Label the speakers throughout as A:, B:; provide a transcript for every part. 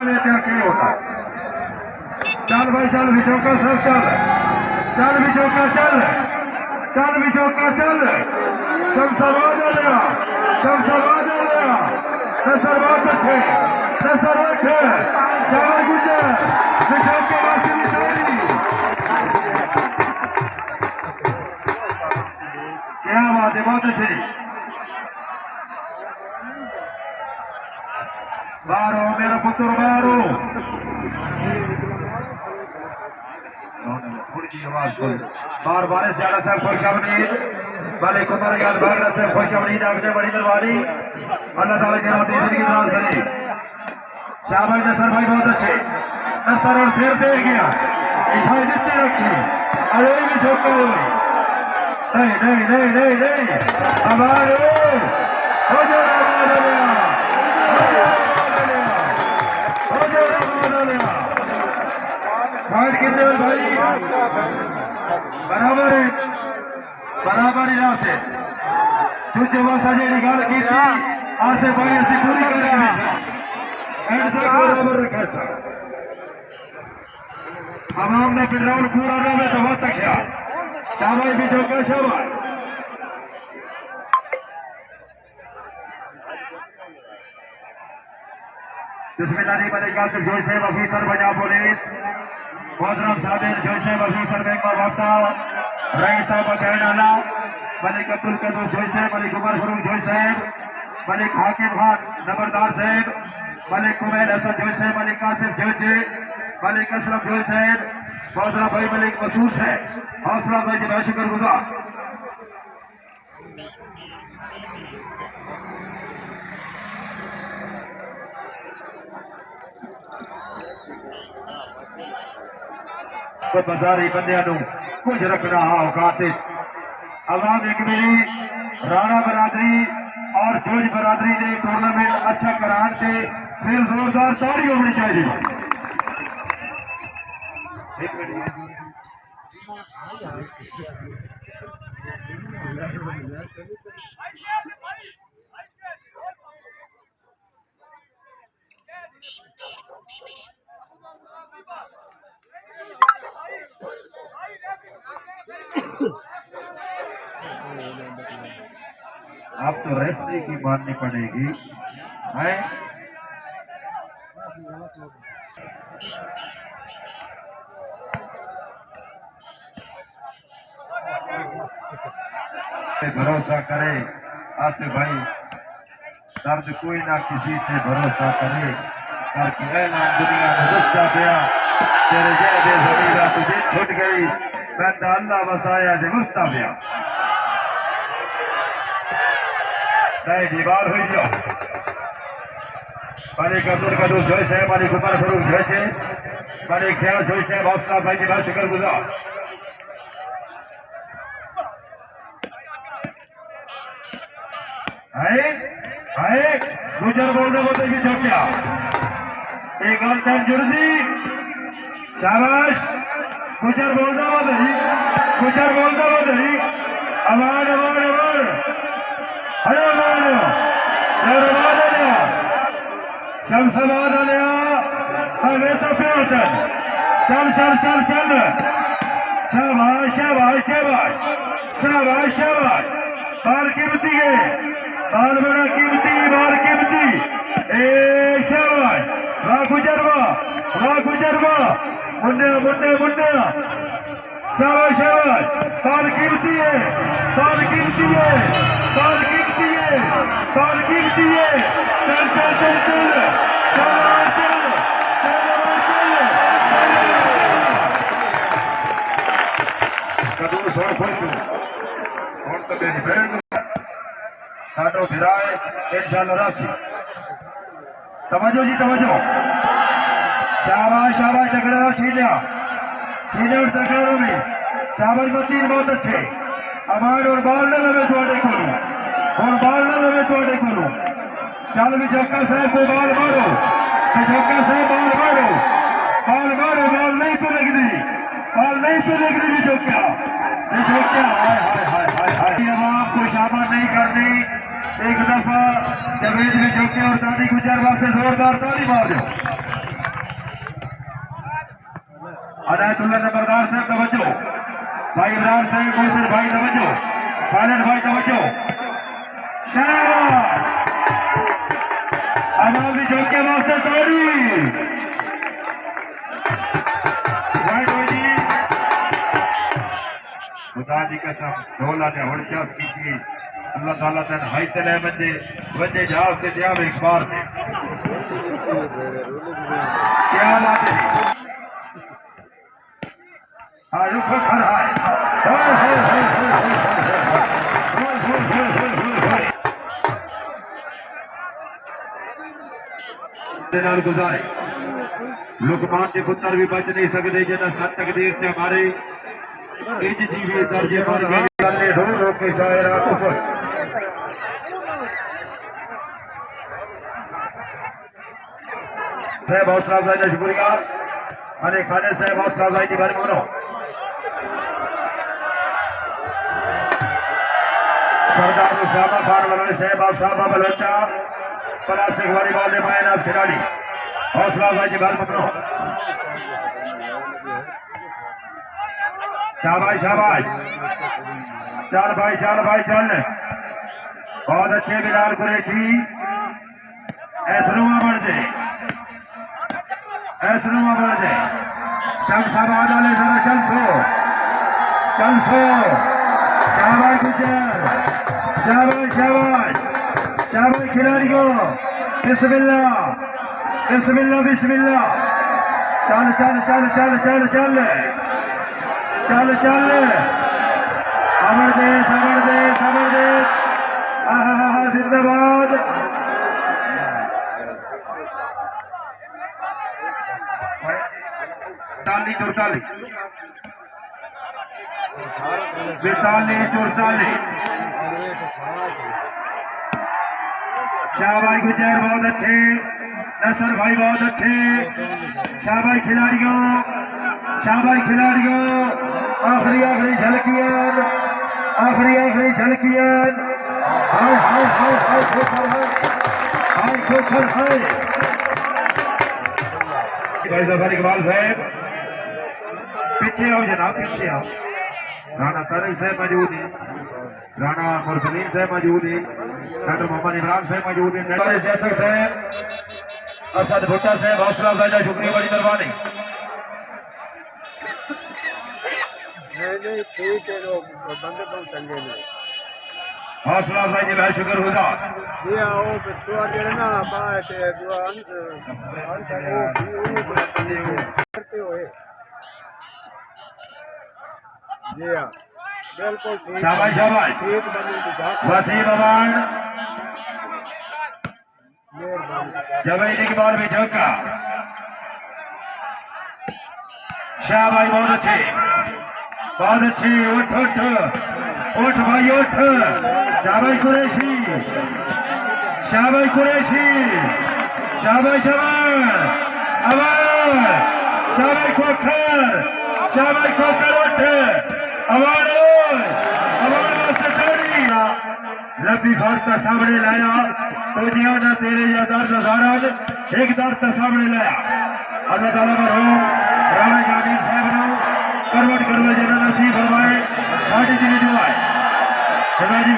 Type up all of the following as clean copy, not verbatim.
A: क्या होता चल भाई चल बिचौका सब चल चल बिचौका चल चल बिचौका चल सब सरवा लिया सब सरवा लिया सरवा थे सरवा थे चावल गुजर बिचौके वासी बिचारी क्या बात है बहुत अच्छी बारो मेरा पुत्र बारो बार बार ज्यादा से खुशखबरी भले कुमार याद भागना से खुशखबरी जागने बड़ी दरबारी अल्लाह ताला के नाम से की नाज करी शाबाश नसर भाई बहुत अच्छे नसर और सिर दे गया इधर जितने रखी अरे भी झोंका नहीं नहीं नहीं नहीं नहीं हमारे हो जाओ फाइट कितने भाई बराबर बराबर यहाँ से तुझे भाषा जी गल की आसे भाई ऐसी पूरी कर बराबर रखा था हमाम ने फिर राउंड पूरा रहे तो बहुत तक शाबाश भी चौका शाबाश बिस्मिल्लाह मलिका से जोश है ऑफिसर पंजाब पुलिस मोहतरम साबिर जोश है ऑफिसर बैंक वक्ता रईस साहब कहना मलिक अब्दुल कदूर जोश है मलिक उमर फरूक जोश है मलिक हाकिम खान नंबरदार साहब मलिक कुमैल हसन जोश है मलिक कासिफ जोश है मलिक असलम जोश है मोहतरम भाई मलिक मसूद है हौसला भाई जी बहुत शुक्रगुजार बाजारी बंदिया कुछ रखना औकात अवाम एक मेरी राणा बरादरी और जोज बरादरी ने टूर्नामेंट अच्छा कराने से फिर जोरदार ताड़ी होनी चाहिए आप तो रेफरी की माननी पड़ेगी है भरोसा करे आसिफ भाई दर्द कोई ना किसी से भरोसा करे करके नाम दुनिया में रुस्ता गया तेरे जैसे जमीरा तुझे छूट गई मैं अल्लाह बसाया से मुस्ता गया नहीं दीवार हुई जाओ मलिक अब्दुल कदूर जोश है मलिक उमर फरूक जोश है मलिक ख्याल जोश है हौसला भाई की बहुत शुक्रगुजार गुजर बोलने बोलते भी चौकिया एक और टाइम जुड़ दी शाबाश गुजर बोलना बोली अमान अमान अमान अरे अमान लिया शमसबाद लिया हमें तो फिर चल चल चल चल शाबाश शाबाश शाबाश शाबाश शाबाश बाल कीमती है बाल बड़ा कीमती बाल कीमती शाबाश वाह गुजरवा मुन्ने मुन्ने मुन्ने शाबाश शाबाश बाल कीमती है बाल कीमती है बाल कीमती है बाल कीमती है चल चल चल चल कदूर थोड़ा खुश और तो मेरी बहन साडो भिराए इंशाअल्लाह राशि समझो जी समझो शाबाश शाबाश टकरा छीलिया छीले और टकराओ में शाबाश मतीन बहुत अच्छे अमान और बाल न लगे थोड़े खोलू और बाल न लगे थोड़े खोलू चल भी चौका साहब को बाल मारो चौका साहब बाल मारो बाल नहीं तो लग दी बाल नहीं तो लग दी चौका हाय हाय हाय हाय हाय अवाम को शाबाश नहीं करनी एक दफा जवेद में चौके और दादी गुजर से जोरदार ताली मार दो अनायतुल्ला नंबरदार साहब तवज्जो, भाई इमरान साहब मोहसिन भाई तवज्जो, खालिद भाई तवज्जो, शाबाश आवाज़ जोके वास्ते ताली खुदा की कसम ढोला ने हुड़चास की अल्लाह ताला तन हाई तले बंदे बंदे जहाज से दिया एक बार से क्या बात है आज ऊपर खड़ा है गुजारे लुकमान के पुत्र भी बच नहीं सकते जना सत तकदीर से हमारे दर्जे पर रो के शायरा ऊपर साहब हौसला अफजाई का शुक्रिया अरे खाने साहब हौसला अफजाई की बारे बोलो सरदार उसामा खान वाले साहब आप साहब बलोचा प्लास्टिक वाली बॉल मायना खिलाड़ी हौसला अफजाई की बारे बोलो शाबाश शाबाश चल भाई चल बहुत अच्छे बिलाल कुरैशी ऐसनुमा बढ़ दे चल सब आदाले जरा चल सो शाबाश गुजर शाबाश खिलाड़ी को बिस्मिल्लाह चल अमर देश जिंदाबाद शाबाश गुजर बहुत अच्छे नसर भाई बहुत अच्छे शाबाश खिलाड़ियों आखिरी झलकियां भाई जफर इकबाल साहब पीछे आओ जनाब पीछे आओ राणा तारिक साहब मौजूद है राणा मुरसलीन साहब मौजूद है डॉक्टर मोहम्मद इमरान साहब मौजूद है जैसक साहब असद भुट्टा साहब हौसला अफजाई का शुक्रिया बड़ी मेहरबानी
B: ठीक है लोग बंदे बहुत चंगे ने
A: हौसला अफजाई जी बहुत शुक्र गुजार
B: ये आओ पिछुआ जेड़े ना बात है जो करते हुए जी हां बिल्कुल ठीक
A: शाबाश
B: ठीक बंदे की बात
A: वसीम अमान जबैन इकबाल में झोंका शाबाश बहुत अच्छे उठ भाई उठ शाबाश कुरैशी शाबाश अमर शाबाश खोखर उठ अमर रबी फर्ज का सामने लाया तो जिया ना तेरे या दर्द सारा एक दर्द का सामने लाया अल्लाह ताला पर हो राणा जागीर साहब नो करवट करवे जना नसीब फरमाए साडी दी दुआ है जी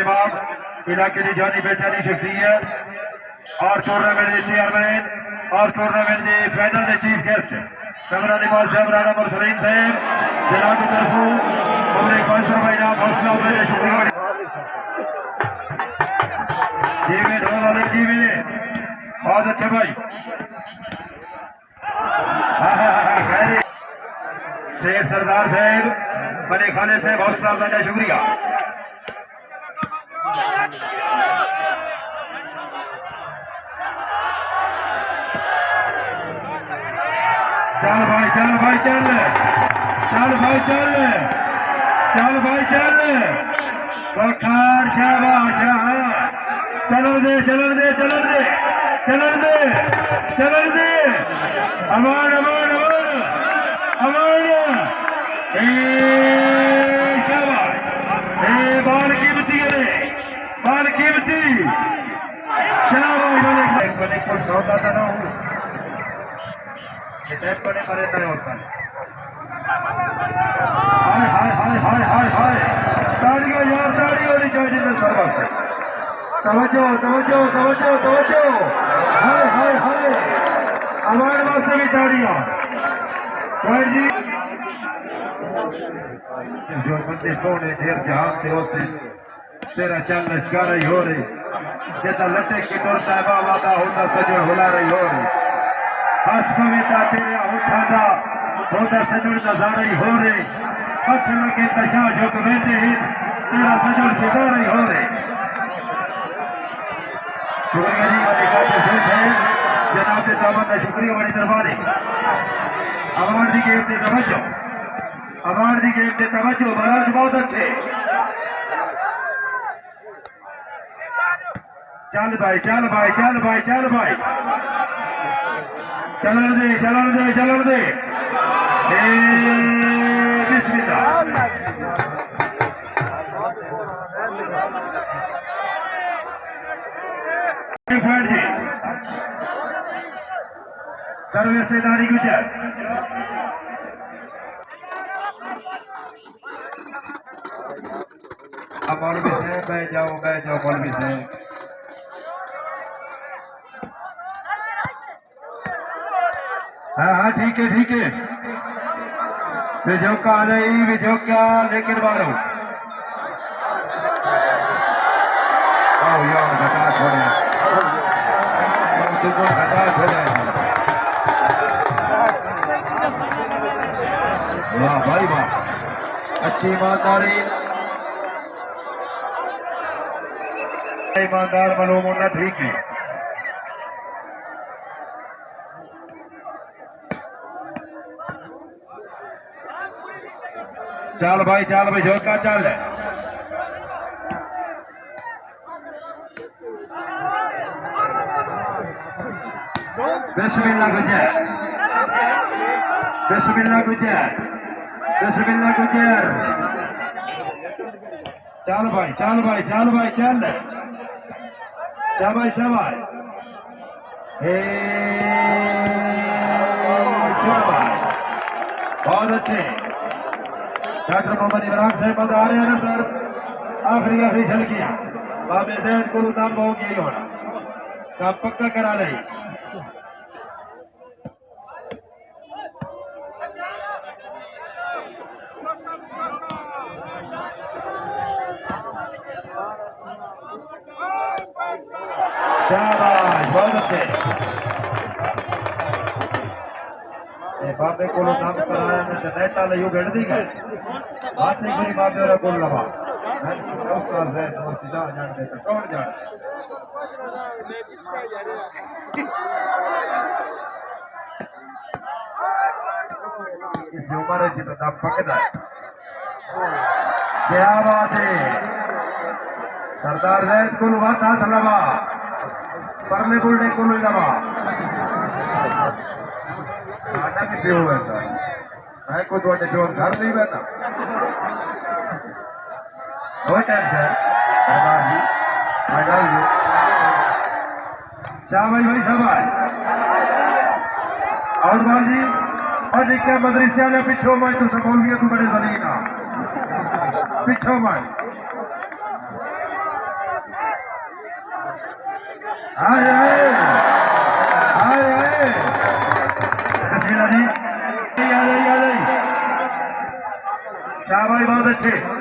A: वाह इलाके की जानी पहचानी शख्सियत और टूर्नामेंट के चेयरमैन और टूर्नामेंट के फाइनल के चीफ गेस्ट कमरा निवास साहब राणा मुरसलीन साहब जनाब की तरफों उमरे 500 भाई नाम हौसला अफजाई शुक्रिया जीवे ढोल वाले जीवे बहुत अच्छे भाई शेख सरदार साहब बने खाने साहब हौसला अफजाई का शुक्रिया चल भाई चल वखार शाबाश चलन दे अमान शाबाश बाल कीमती है बाल कीमती बने को सौदा था ना हूँ बड़े मरे तय होता है हाय हाय हाय हाय हाय हाय ताड़ियों यार ताड़ी होनी चाहिए जिसमें सर्वस है तवज्जो तवज्जो तवज्जो तवज्जो हाय हाय हाय हमारे वास्ते भी ताड़ियां जी जो बंदे सोने ढेर जहां से होते तेरा चल लश्कार ही हो रही जैसा लटे की तौर साहबा वादा होता सजड़ हुला रही हो रही हसपविता तेरे उठादा होता सजड़ नजारा ही हो रही पथ लगे तशा जो वेंदे ही तेरा सजड़ सिधा रही हो रही शुक्रिया जी वाले का है जनाब के दामन का शुक्रिया बड़ी दरबारे अवार्ड दी गेम से तवज्जो अवार्ड दी गेम से तवज्जो महाराज बहुत अच्छे चल भाई चल भाई चल भाई चल भाई चलन दे चलन दे चलन दे बिस्मिल्लाह जी सर्वेदारी गुजर अब मौलवी से बैठ जाओ मौलवी से हाँ हाँ ठीक है विजोका नहीं विजोका लेकिन मारो यार घटा छोड़े घटा छोड़े वाह भाई वाह अच्छी ईमानदारी ईमानदार मालूम होना ठीक है चल भाई झोंका चल बिस्मिल्लाह गुजर बिस्मिल्लाह गुजर बिस्मिल्लाह गुजर चल भाई चल शाबाश हे शाबाश बहुत अच्छे डॉक्टर मोहम्मद इमरान साहब आ रहे हैं ना सर आखिरी झलकियां बाबे जैद को नाम हो गई होना काम पक्का करा रही शाबाश बहुत अच्छे बाबे को नाम कराया ने नेता ले यू गड़ दी गए बात नहीं कोई बाबे और बोल लवा नमस्कार है सीधा जान दे तो कौन जान इस उम्र की तो दम पकड़ा क्या बात है सरदार जैद को वाता लवा परले बुलडे को लवा नाटक भी हुआ था मैं को तो जो घर नहीं बैठा हो tension Sardar ji I love you शाबाश भाई शाबाश और बाल जी और क्या मदरसिया ने पिछो मैं तो सकूल भी तू बड़े जलीना पिछो मैं आए आए आए आए शाबाश बहुत अच्छे